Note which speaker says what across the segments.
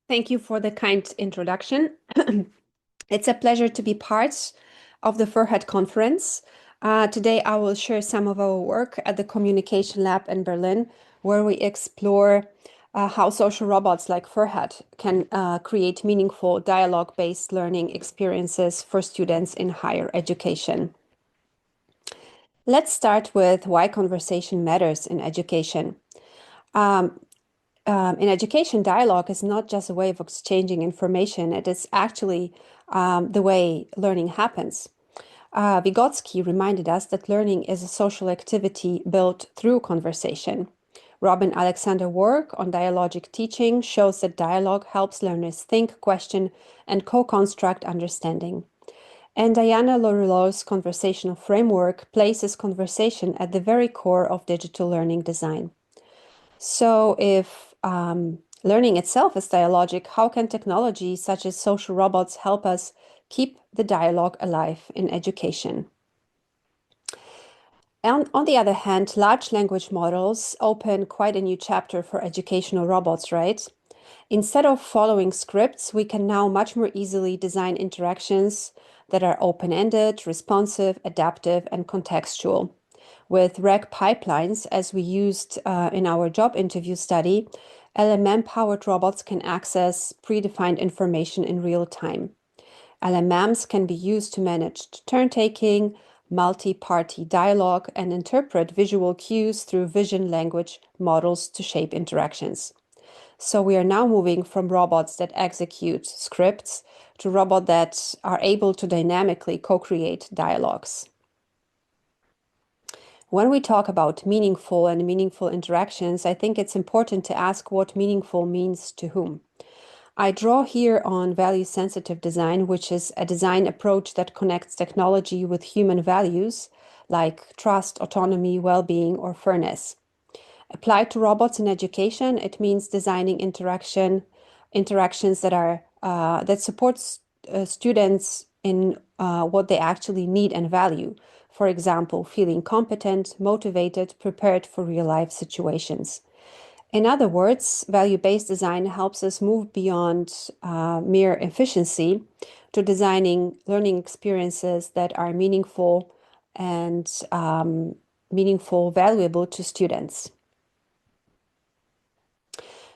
Speaker 1: Thank you for the kind introduction. It's a pleasure to be part of the Furhat conference. Today, I will share some of our work at the Communication Lab in Berlin, where we explore how social robots like Furhat can create meaningful dialogue-based learning experiences for students in higher education. Let's start with why conversation matters in education. Um, in education, dialogue is not just a way of exchanging information, it is actually the way learning happens. Vygotsky reminded us that learning is a social activity built through conversation. Robin Alexander work on dialogic teaching shows that dialogue helps learners think, question, and co-construct understanding. And Diana Laurillot's conversational framework places conversation at the very core of digital learning design. So if learning itself is dialogic, how can technology such as social robots help us keep the dialogue alive in education? And on the other hand, large language models open quite a new chapter for educational robots, right? Instead of following scripts, we can now much more easily design interactions that are open-ended, responsive, adaptive, and contextual. With RAG pipelines, as we used in our job interview study, LMM-powered robots can access predefined information in real time. LMMs can be used to manage turn-taking, multi-party dialogue, and interpret visual cues through vision language models to shape interactions. So we are now moving from robots that execute scripts to robots that are able to dynamically co-create dialogues. When we talk about meaningful and meaningful interactions, I think it's important to ask what meaningful means to whom. I draw here on value-sensitive design, which is a design approach that connects technology with human values like trust, autonomy, well-being, or fairness. Applied to robots in education, it means designing interactions that supports students in what they actually need and value. For example, feeling competent, motivated, prepared for real-life situations. In other words, value-based design helps us move beyond mere efficiency to designing learning experiences that are meaningful and valuable to students.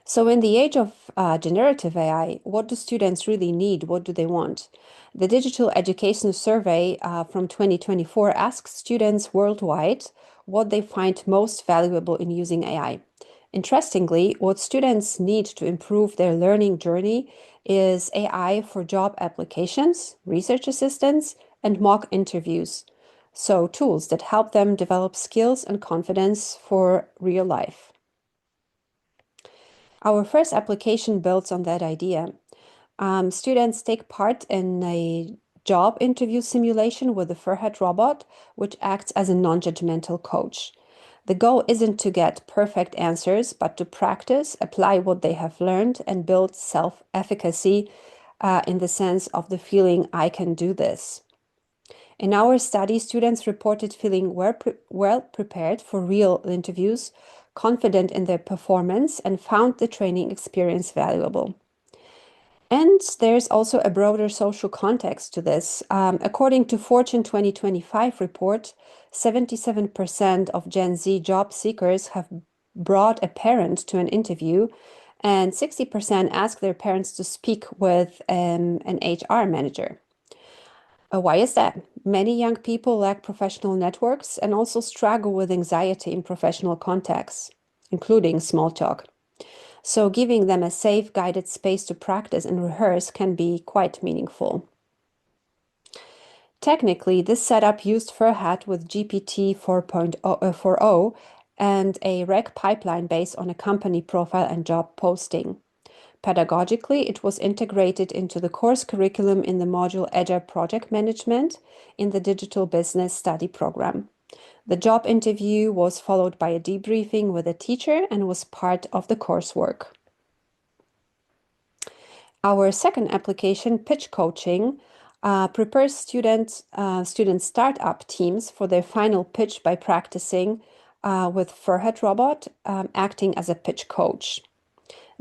Speaker 1: So in the age of generative AI, what do students really need? What do they want? The Digital Education Survey from 2024 asks students worldwide what they find most valuable in using AI. Interestingly, what students need to improve their learning journey is AI for job applications, research assistants, and mock interviews. So tools that help them develop skills and confidence for real life. Our first application builds on that idea. Students take part in a job interview simulation with the Furhat robot, which acts as a non-judgmental coach. The goal isn't to get perfect answers, but to practice, apply what they have learned, and build self-efficacy in the sense of the feeling, I can do this. In our study, students reported feeling well prepared for real interviews, confident in their performance, and found the training experience valuable. And there's also a broader social context to this. According to Fortune 2025 report, 77% of Gen Z job seekers have brought a parent to an interview, and 60% ask their parents to speak with an HR manager. Why is that? Many young people lack professional networks and also struggle with anxiety in professional contexts, including small talk. So giving them a safe, guided space to practice and rehearse can be quite meaningful. Technically, this setup used Furhat with GPT 4.0 and a RAG pipeline based on a company profile and job posting. Pedagogically, it was integrated into the course curriculum in the module Agile Project Management in the Digital Business Study program. The job interview was followed by a debriefing with a teacher and was part of the coursework. Our second application, pitch coaching, prepares student startup teams for their final pitch by practicing with Furhat Robot acting as a pitch coach.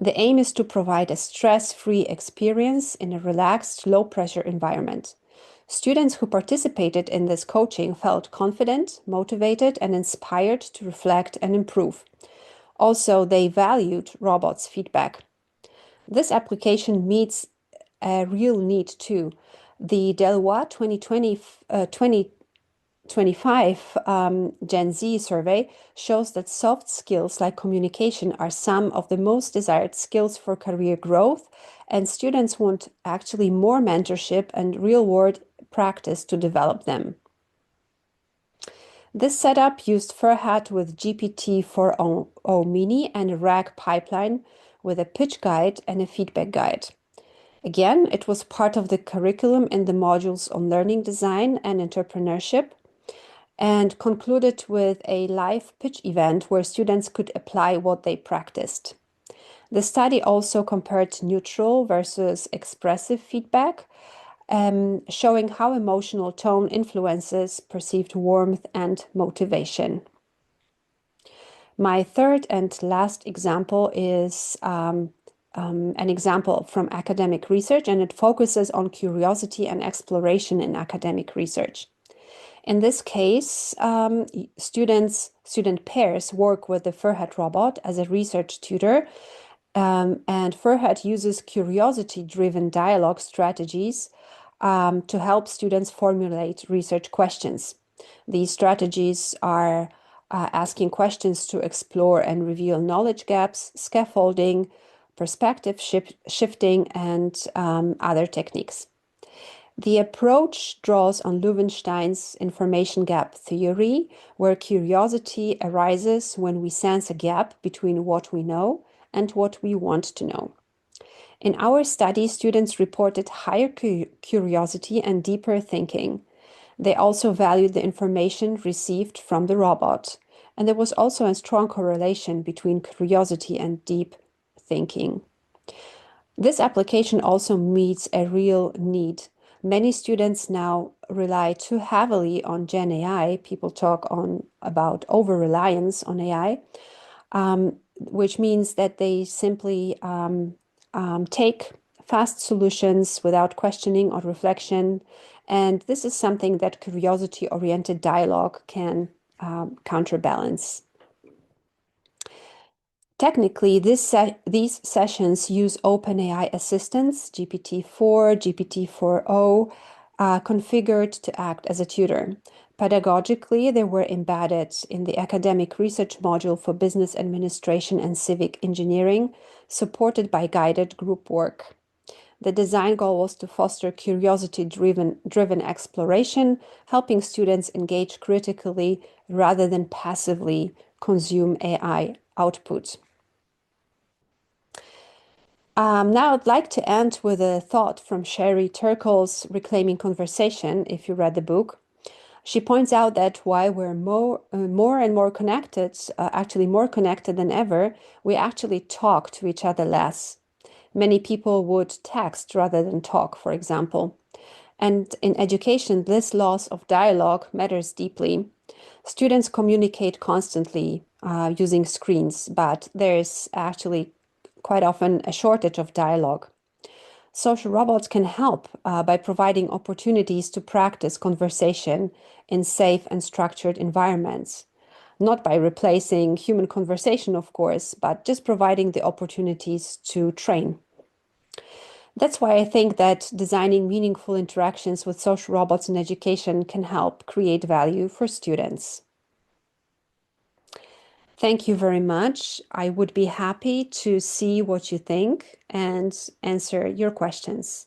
Speaker 1: The aim is to provide a stress-free experience in a relaxed, low-pressure environment. Students who participated in this coaching felt confident, motivated, and inspired to reflect and improve. Also, they valued robots' feedback. This application meets a real need too. The Deloitte 2025 Gen Z survey shows that soft skills like communication are some of the most desired skills for career growth, and students want actually more mentorship and real-world practice to develop them. This setup used Furhat with GPT-4o Mini and a RAG pipeline with a pitch guide and a feedback guide. Again, it was part of the curriculum in the modules on learning design and entrepreneurship, and concluded with a live pitch event where students could apply what they practiced. The study also compared neutral versus expressive feedback, showing how emotional tone influences perceived warmth and motivation. My third and last example is an example from academic research, and it focuses on curiosity and exploration in academic research. In this case, student pairs work with the Furhat robot as a research tutor, and Furhat uses curiosity-driven dialogue strategies to help students formulate research questions. These strategies are asking questions to explore and reveal knowledge gaps, scaffolding, perspective shifting, and other techniques. The approach draws on Löwenstein's information gap theory, where curiosity arises when we sense a gap between what we know and what we want to know. In our study, students reported higher curiosity and deeper thinking. They also valued the information received from the robot, and there was also a strong correlation between curiosity and deep thinking. This application also meets a real need. Many students now rely too heavily on Gen AI. People talk about over-reliance on AI, which means that they simply take fast solutions without questioning or reflection. And this is something that curiosity-oriented dialogue can counterbalance. Technically, these sessions use OpenAI assistants, GPT-4, GPT-4o, configured to act as a tutor. Pedagogically, they were embedded in the academic research module for business administration and civic engineering, supported by guided group work. The design goal was to foster curiosity-driven exploration, helping students engage critically rather than passively consume AI output. Now I'd like to end with a thought from Sherry Turkle's Reclaiming Conversation, if you read the book. She points out that while we're more and more connected, actually more connected than ever, we actually talk to each other less. Many people would text rather than talk, for example. And in education, this loss of dialogue matters deeply. Students communicate constantly using screens, but there's actually quite often a shortage of dialogue. Social robots can help by providing opportunities to practice conversation in safe and structured environments. Not by replacing human conversation, of course, but just providing the opportunities to train. That's why I think that designing meaningful interactions with social robots in education can help create value for students. Thank you very much. I would be happy to see what you think and answer your questions.